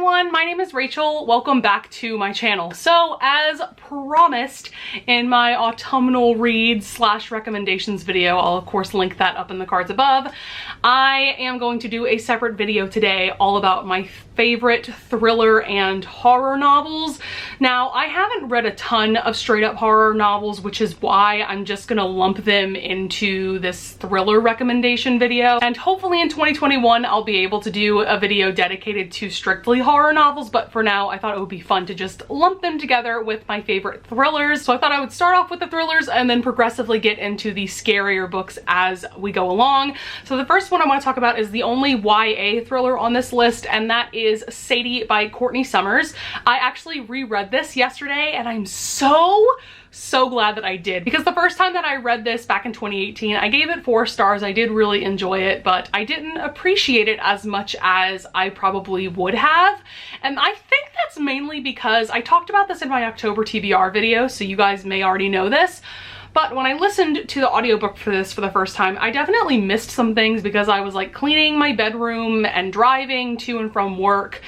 everyone, my name is Rachel. Welcome back to my channel. So as promised in my autumnal reads slash recommendations video, I'll of course link that up in the cards above, I am going to do a separate video today all about my favorite thriller and horror novels. Now, I haven't read a ton of straight up horror novels, which is why I'm just gonna lump them into this thriller recommendation video. And hopefully in 2021, I'll be able to do a video dedicated to strictly horror novels, but for now, I thought it would be fun to just lump them together with my favorite thrillers. So I thought I would start off with the thrillers and then progressively get into the scarier books as we go along. So the first one I want to talk about is the only YA thriller on this list, and that is Sadie by Courtney Summers. I actually reread this yesterday and I'm so glad that I did, because the first time that I read this back in 2018, I gave it 4 stars. I did really enjoy it, but I didn't appreciate it as much as I probably would have. And I think that's mainly because I talked about this in my October TBR video, so you guys may already know this. But when I listened to the audiobook for this for the first time, I definitely missed some things because I was like cleaning my bedroom and driving to and from work.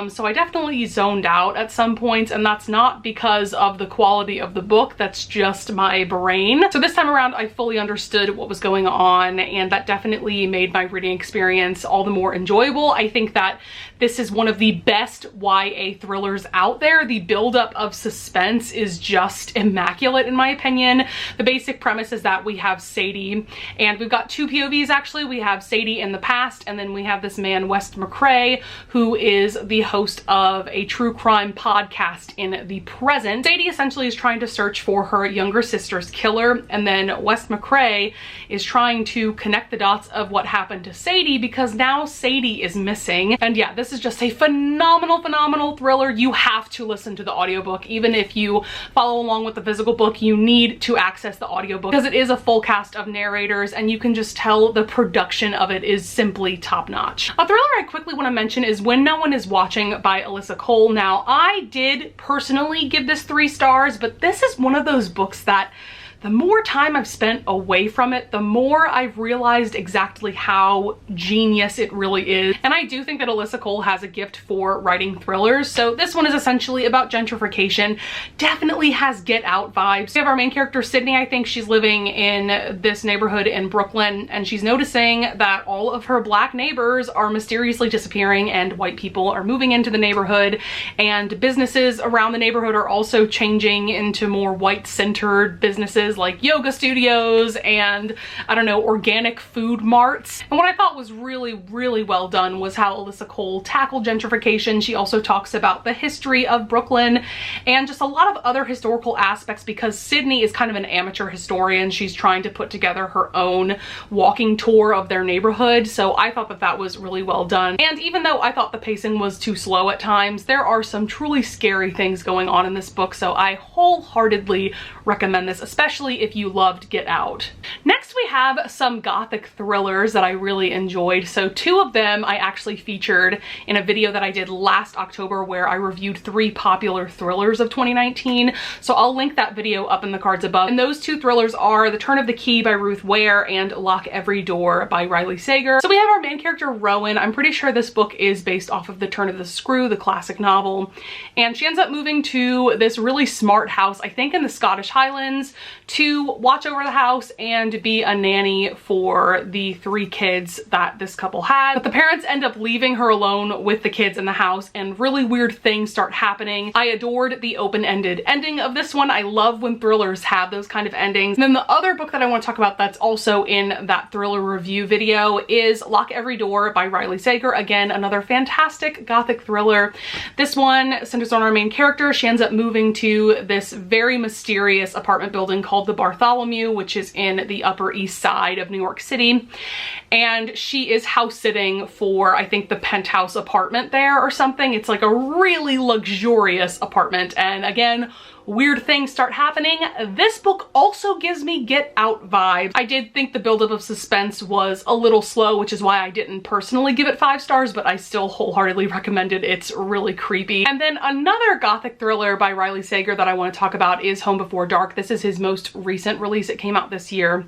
So I definitely zoned out at some points, and that's not because of the quality of the book, that's just my brain. So this time around, I fully understood what was going on, and that definitely made my reading experience all the more enjoyable. I think that this is one of the best YA thrillers out there. The buildup of suspense is just immaculate in my opinion. The basic premise is that we have Sadie, and we've got 2 POVs actually. We have Sadie in the past, and then we have this man, Wes McCrae, who is the host of a true crime podcast in the present. Sadie essentially is trying to search for her younger sister's killer, and then Wes McCrae is trying to connect the dots of what happened to Sadie, because now Sadie is missing. And yeah, this is just a phenomenal thriller. You have to listen to the audiobook. Even if you follow along with the physical book, you need to access the audiobook because it is a full cast of narrators, and you can just tell the production of it is simply top-notch. A thriller I quickly want to mention is When No One Is Watching by Alyssa Cole. Now, I did personally give this 3 stars, but this is one of those books that the more time I've spent away from it, the more I've realized exactly how genius it really is. And I do think that Alyssa Cole has a gift for writing thrillers. So this one is essentially about gentrification. Definitely has Get Out vibes. We have our main character, Sydney. I think she's living in this neighborhood in Brooklyn, and she's noticing that all of her black neighbors are mysteriously disappearing and white people are moving into the neighborhood, and businesses around the neighborhood are also changing into more white-centered businesses like yoga studios and, I don't know, organic food marts. And what I thought was really well done was how Alyssa Cole tackled gentrification. She also talks about the history of Brooklyn and just a lot of other historical aspects, because Sydney is kind of an amateur historian. She's trying to put together her own walking tour of their neighborhood. So I thought that that was really well done. And even though I thought the pacing was too slow at times, there are some truly scary things going on in this book. So I wholeheartedly recommend this, especially if you loved Get Out. Next, we have some gothic thrillers that I really enjoyed. So 2 of them I actually featured in a video that I did last October where I reviewed 3 popular thrillers of 2019. So I'll link that video up in the cards above. And those 2 thrillers are The Turn of the Key by Ruth Ware and Lock Every Door by Riley Sager. So we have our main character, Rowan. I'm pretty sure this book is based off of The Turn of the Screw, the classic novel. And she ends up moving to this really smart house, I think in the Scottish Highlands, to watch over the house and be a nanny for the 3 kids that this couple had. But the parents end up leaving her alone with the kids in the house, and really weird things start happening. I adored the open-ended ending of this one. I love when thrillers have those kind of endings. And then the other book that I want to talk about that's also in that thriller review video is Lock Every Door by Riley Sager. Again, another fantastic gothic thriller. This one centers on our main character. She ends up moving to this very mysterious apartment building called the Bartholomew, which is in the Upper East Side of New York City. And she is house sitting for, I think, the penthouse apartment there or something. It's like a really luxurious apartment. And again, weird things start happening. This book also gives me Get Out vibes. I did think the buildup of suspense was a little slow, which is why I didn't personally give it 5 stars, but I still wholeheartedly recommend it. It's really creepy. And then another gothic thriller by Riley Sager that I want to talk about is Home Before Dark. This is his most recent release. It came out this year.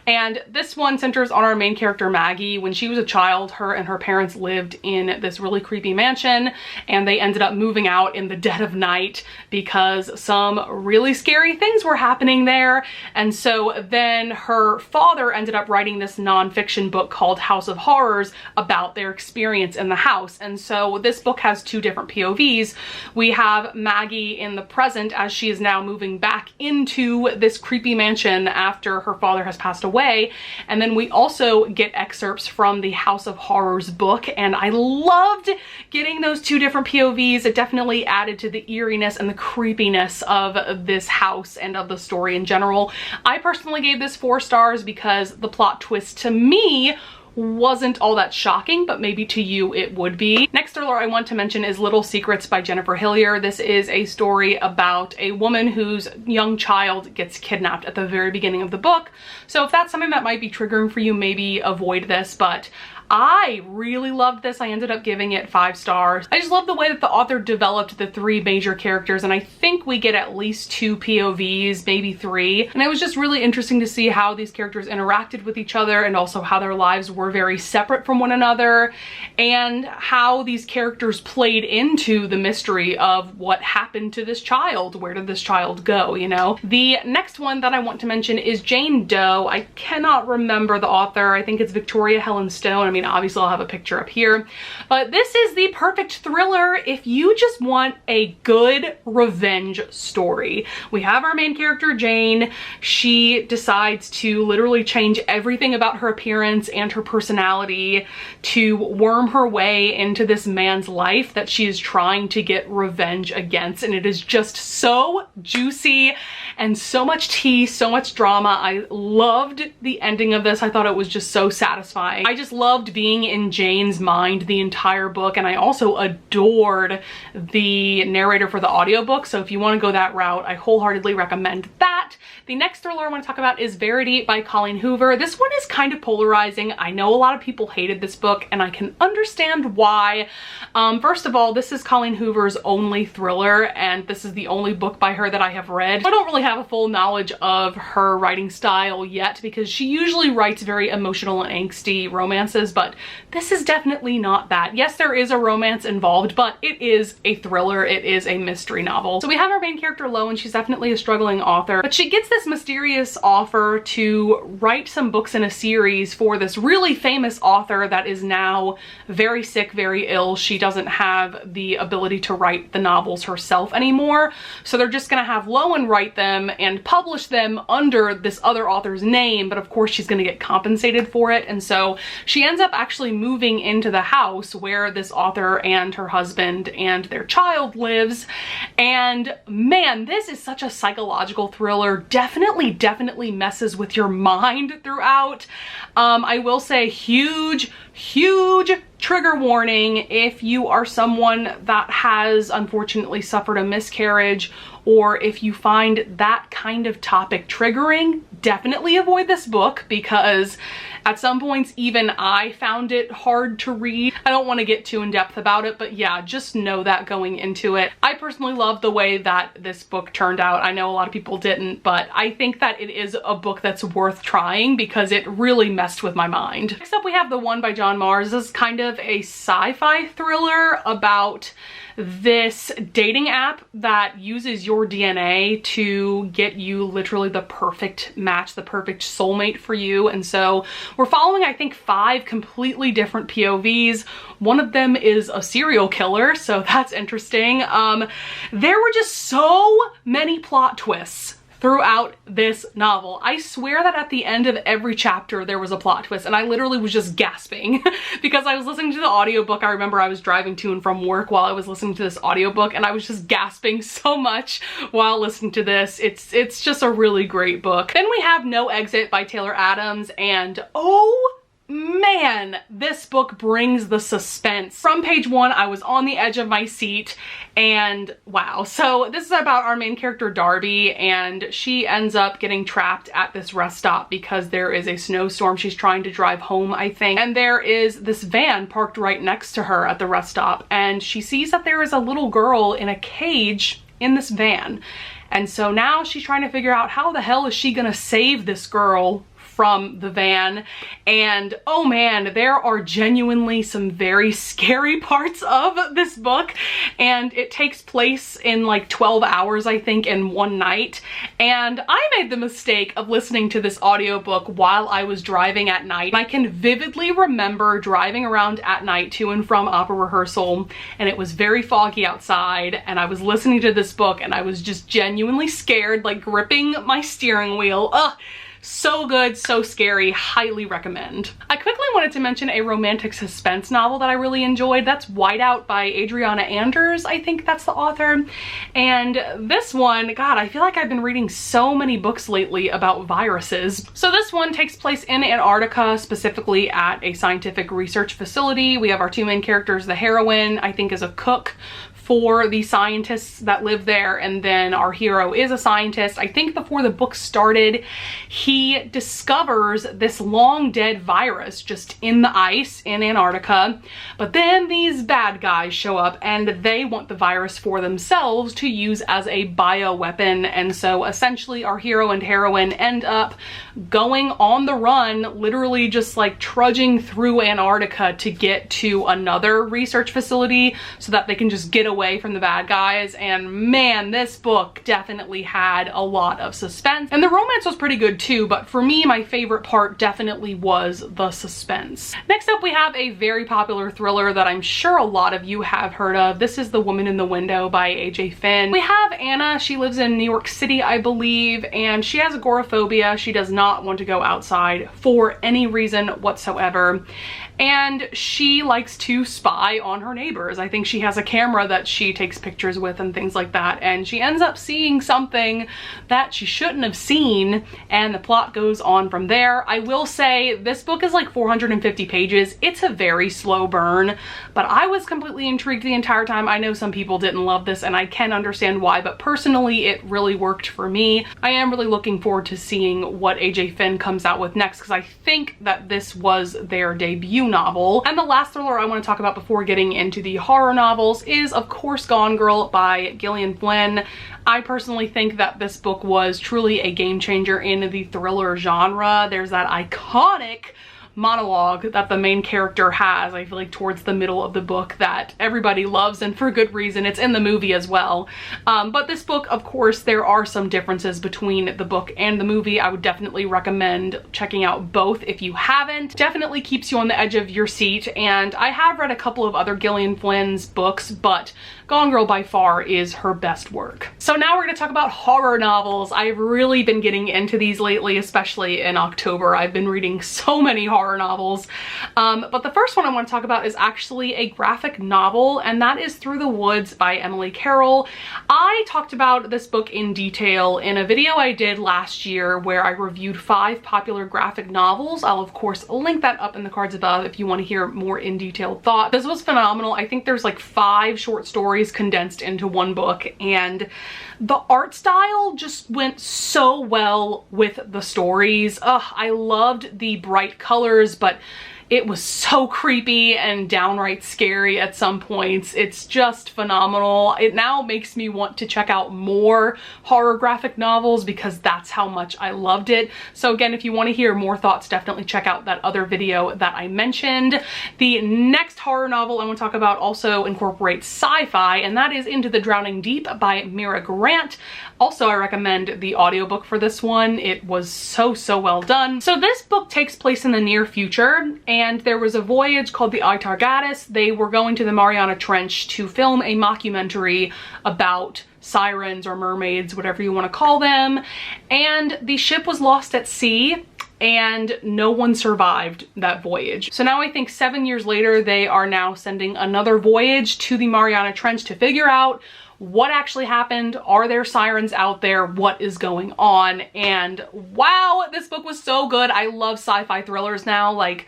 And this one centers on our main character, Maggie. When she was a child, her and her parents lived in this really creepy mansion, and they ended up moving out in the dead of night because some really scary things were happening there. And so then her father ended up writing this nonfiction book called House of Horrors about their experience in the house. And so this book has 2 different POVs. We have Maggie in the present as she is now moving back into this creepy mansion after her father has passed away. And then we also get excerpts from the House of Horrors book, and I loved getting those 2 different POVs. It definitely added to the eeriness and the creepiness of this house and of the story in general. I personally gave this 4 stars because the plot twist to me wasn't all that shocking, but maybe to you it would be. Next thriller I want to mention is Little Secrets by Jennifer Hillier. This is a story about a woman whose young child gets kidnapped at the very beginning of the book. So if that's something that might be triggering for you, maybe avoid this, but I really loved this. I ended up giving it 5 stars. I just love the way that the author developed the 3 major characters, and I think we get at least 2 POVs, maybe 3. And it was just really interesting to see how these characters interacted with each other, and also how their lives were very separate from one another, and how these characters played into the mystery of what happened to this child. Where did this child go, you know? The next one that I want to mention is Jane Doe. I cannot remember the author. I think it's Victoria Helen Stone. I mean, obviously I'll have a picture up here, but this is the perfect thriller if you just want a good revenge story. We have our main character, Jane. She decides to literally change everything about her appearance and her personality to worm her way into this man's life that she is trying to get revenge against, and it is just so juicy and so much tea, so much drama. I loved the ending of this. I thought it was just so satisfying. I just loved being in Jane's mind the entire book, and I also adored the narrator for the audiobook, so if you want to go that route, I wholeheartedly recommend that. The next thriller I want to talk about is Verity by Colleen Hoover. This one is kind of polarizing. I know a lot of people hated this book, and I can understand why. First of all, this is Colleen Hoover's only thriller, and this is the only book by her that I have read. I don't really have a full knowledge of her writing style yet, because she usually writes very emotional and angsty romances, but this is definitely not that. Yes, there is a romance involved, but it is a thriller. It is a mystery novel. So we have our main character, Lo, and she's definitely a struggling author, but she gets this mysterious offer to write some books in a series for this really famous author that is now very sick, very ill. She doesn't have the ability to write the novels herself anymore, so they're just gonna have Lowen write them and publish them under this other author's name, but of course she's gonna get compensated for it. And so she ends up actually moving into the house where this author and her husband and their child lives. And man, this is such a psychological thriller. Definitely messes with your mind throughout. I will say huge trigger warning if you are someone that has unfortunately suffered a miscarriage, or if you find that kind of topic triggering, definitely avoid this book, because at some points even I found it hard to read. I don't want to get too in depth about it, but yeah, just know that going into it. I personally love the way that this book turned out. I know a lot of people didn't, but I think that it is a book that's worth trying because it really messed with my mind. Next up we have The One by John Mars. This is kind of a sci-fi thriller about this dating app that uses your DNA to get you literally the perfect match, the perfect soulmate for you. And so we're following, I think, 5 completely different POVs. One of them is a serial killer, so that's interesting. There were just so many plot twists throughout this novel. I swear that at the end of every chapter there was a plot twist, and I literally was just gasping because I was listening to the audiobook. I remember I was driving to and from work while I was listening to this audiobook, and I was just gasping so much while listening to this. It's just a really great book. Then we have No Exit by Taylor Adams, and oh man, this book brings the suspense. From page 1, I was on the edge of my seat, and wow. So this is about our main character Darby, and she ends up getting trapped at this rest stop because there is a snowstorm. She's trying to drive home, I think, and there is this van parked right next to her at the rest stop, and she sees that there is a little girl in a cage in this van. And so now she's trying to figure out how the hell is she gonna save this girl from the van. And oh man, there are genuinely some very scary parts of this book, and it takes place in like 12 hours, I think, in one night. And I made the mistake of listening to this audiobook while I was driving at night. I can vividly remember driving around at night to and from opera rehearsal, and it was very foggy outside, and I was listening to this book and I was just genuinely scared, like gripping my steering wheel. Ugh. So good, so scary, highly recommend. I quickly wanted to mention a romantic suspense novel that I really enjoyed. That's Whiteout by Adriana Anders, I think that's the author. And this one, God, I feel like I've been reading so many books lately about viruses. So this one takes place in Antarctica, specifically at a scientific research facility. We have our two main characters. The heroine, I think, is a cook for the scientists that live there, and then our hero is a scientist. I think before the book started, he discovers this long dead virus just in the ice in Antarctica, but then these bad guys show up and they want the virus for themselves to use as a bioweapon. And so essentially our hero and heroine end up going on the run, literally just like trudging through Antarctica to get to another research facility so that they can just get away from the bad guys. And man, this book definitely had a lot of suspense, and the romance was pretty good too, but for me, my favorite part definitely was the suspense. Next up, we have a very popular thriller that I'm sure a lot of you have heard of. This is The Woman in the Window by A.J. Finn. We have Anna. She lives in New York City, I believe, and she has agoraphobia. She does not want to go outside for any reason whatsoever, and she likes to spy on her neighbors. I think she has a camera that she takes pictures with and things like that, and she ends up seeing something that she shouldn't have seen, and the plot goes on from there. I will say this book is like 450 pages. It's a very slow burn, but I was completely intrigued the entire time. I know some people didn't love this, and I can understand why, but personally it really worked for me. I am really looking forward to seeing what A.J. Finn comes out with next, because I think that this was their debut novel. And the last thriller I want to talk about before getting into the horror novels is, of course, Gone Girl by Gillian Flynn. I personally think that this book was truly a game changer in the thriller genre. There's that iconic monologue that the main character has, I feel like, towards the middle of the book that everybody loves, and for good reason. It's in the movie as well. But this book, of course, there are some differences between the book and the movie. I would definitely recommend checking out both if you haven't. Definitely keeps you on the edge of your seat, and I have read a couple of other Gillian Flynn's books, but Gone Girl by far is her best work. So now we're going to talk about horror novels. I've really been getting into these lately, especially in October. I've been reading so many horror novels. But the first one I want to talk about is actually a graphic novel, and that is Through the Woods by Emily Carroll. I talked about this book in detail in a video I did last year where I reviewed 5 popular graphic novels. I'll of course link that up in the cards above if you want to hear more in detailed thought. This was phenomenal. I think there's like 5 short stories condensed into one book, and the art style just went so well with the stories. Ugh, I loved the bright colors, but it was so creepy and downright scary at some points. It's just phenomenal. It now makes me want to check out more horror graphic novels because that's how much I loved it. So again, if you want to hear more thoughts, definitely check out that other video that I mentioned. The next horror novel I want to talk about also incorporates sci-fi, and that is Into the Drowning Deep by Mira Grant. Also, I recommend the audiobook for this one. It was so well done. So this book takes place in the near future, and there was a voyage called the Itargatis. They were going to the Mariana Trench to film a mockumentary about sirens or mermaids, whatever you want to call them, and the ship was lost at sea and no one survived that voyage. So now I think 7 years later, they are now sending another voyage to the Mariana Trench to figure out what actually happened. Are there sirens out there? What is going on? And wow, this book was so good. I love sci-fi thrillers now. Like,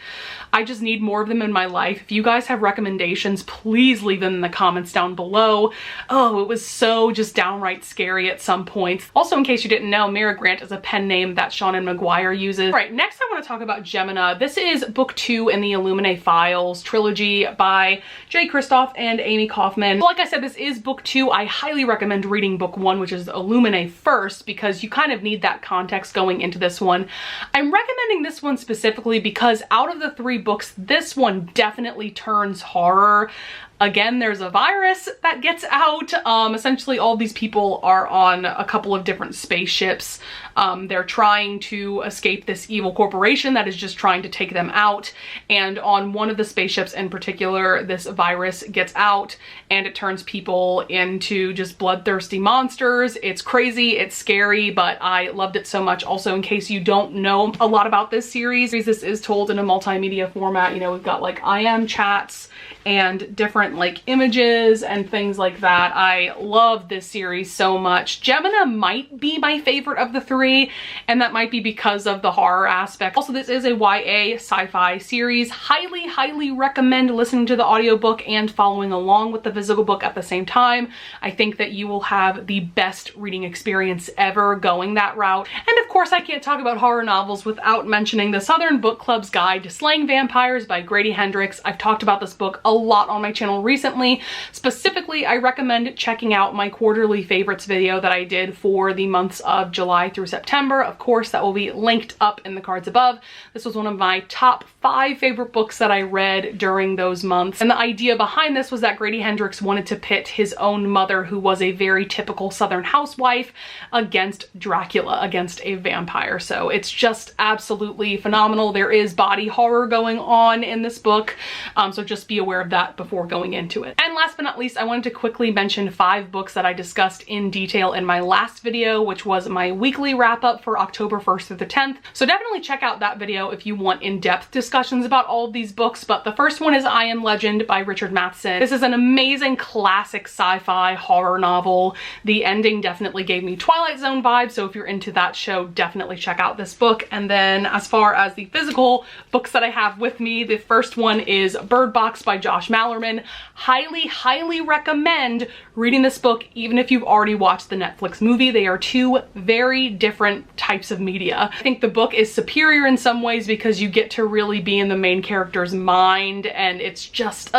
I just need more of them in my life. If you guys have recommendations, please leave them in the comments down below. Oh, it was so just downright scary at some points. Also, in case you didn't know, Mira Grant is a pen name that Seanan McGuire uses. All right, next I want to talk about Gemina. This is book 2 in the Illuminae Files trilogy by Jay Kristoff and Amy Kaufman. Like I said, this is book 2. I highly recommend reading book 1, which is Illuminae, first, because you kind of need that context going into this one. I'm recommending this one specifically because out of the 3 books, this one definitely turns horror. Again, there's a virus that gets out. Essentially, all these people are on a couple of different spaceships. They're trying to escape this evil corporation that is just trying to take them out. And on one of the spaceships in particular, this virus gets out and it turns people into just bloodthirsty monsters. It's crazy, it's scary, but I loved it so much. Also, in case you don't know a lot about this series, this is told in a multimedia format. You know, we've got like IM chats and different like images and things like that. I love this series so much. Gemina might be my favorite of the 3, and that might be because of the horror aspect. Also, this is a YA sci-fi series. Highly recommend listening to the audiobook and following along with the physical book at the same time. I think that you will have the best reading experience ever going that route. And of course, I can't talk about horror novels without mentioning the Southern Book Club's Guide to Slang Vampires by Grady Hendrix. I've talked about this book a lot on my channel recently. Specifically, I recommend checking out my quarterly favorites video that I did for the months of July through September. Of course, that will be linked up in the cards above. This was one of my top 5 favorite books that I read during those months. And the idea behind this was that Grady Hendrix wanted to pit his own mother, who was a very typical Southern housewife, against Dracula, against a vampire. So it's just absolutely phenomenal. There is body horror going on in this book, so just be aware of that before going into it. And last but not least, I wanted to quickly mention 5 books that I discussed in detail in my last video, which was my weekly wrap up for October 1st through the 10th. So definitely check out that video if you want in-depth discussions about all of these books. But the first one is I Am Legend by Richard Matheson. This is an amazing classic sci-fi horror novel. The ending definitely gave me Twilight Zone vibes, so if you're into that show, definitely check out this book. And then as far as the physical books that I have with me, the first one is Bird Box by Josh Malerman. Highly recommend reading this book even if you've already watched the Netflix movie. They are 2 very different types of media. I think the book is superior in some ways because you get to really be in the main character's mind, and it's just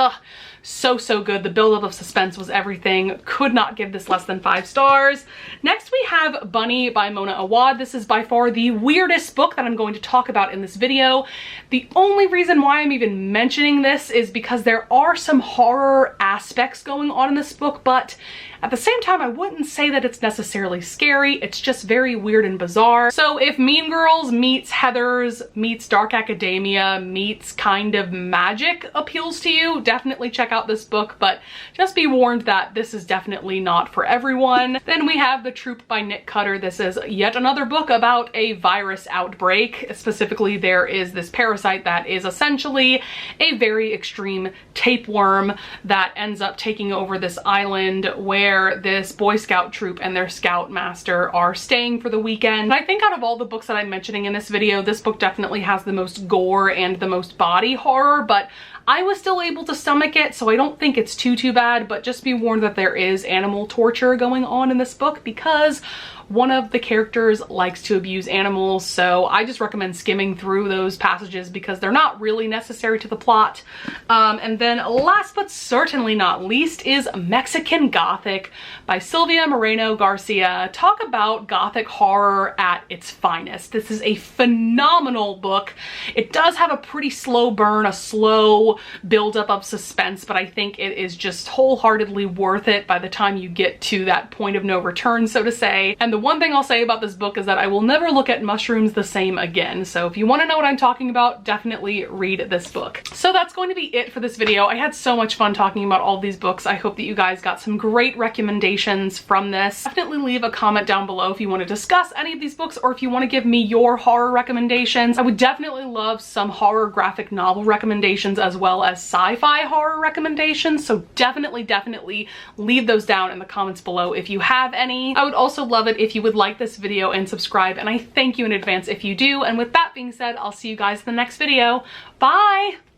so good. The buildup of suspense was everything. Could not give this less than 5 stars. Next we have Bunny by Mona Awad. This is by far the weirdest book that I'm going to talk about in this video. The only reason why I'm even mentioning this is because there are some horror aspects going on in this book, but at the same time, I wouldn't say that it's necessarily scary. It's just very weird and bizarre. So if Mean Girls meets Heathers meets Dark Academia meets kind of magic appeals to you, definitely check out this book, but just be warned that this is definitely not for everyone. Then we have The Troop by Nick Cutter. This is yet another book about a virus outbreak. Specifically, there is this parasite that is essentially a very extreme tapeworm that ends up taking over this island where this Boy Scout troop and their scoutmaster are staying for the weekend. And I think out of all the books that I'm mentioning in this video, this book definitely has the most gore and the most body horror, but I was still able to stomach it, so I don't think it's too bad. But just be warned that there is animal torture going on in this book because one of the characters likes to abuse animals, so I just recommend skimming through those passages because they're not really necessary to the plot. And then last but certainly not least is Mexican Gothic by Silvia Moreno Garcia. Talk about Gothic horror at its finest. This is a phenomenal book. It does have a pretty slow burn, a slow buildup of suspense, but I think it is just wholeheartedly worth it by the time you get to that point of no return, so to say. And the one thing I'll say about this book is that I will never look at mushrooms the same again. So if you want to know what I'm talking about, definitely read this book. So that's going to be it for this video. I had so much fun talking about all these books. I hope that you guys got some great recommendations from this. Definitely leave a comment down below if you want to discuss any of these books or if you want to give me your horror recommendations. I would definitely love some horror graphic novel recommendations as well as sci-fi horror recommendations. So definitely leave those down in the comments below if you have any. I would also love it if you would like this video and subscribe, and I thank you in advance if you do. And with that being said, I'll see you guys in the next video. Bye!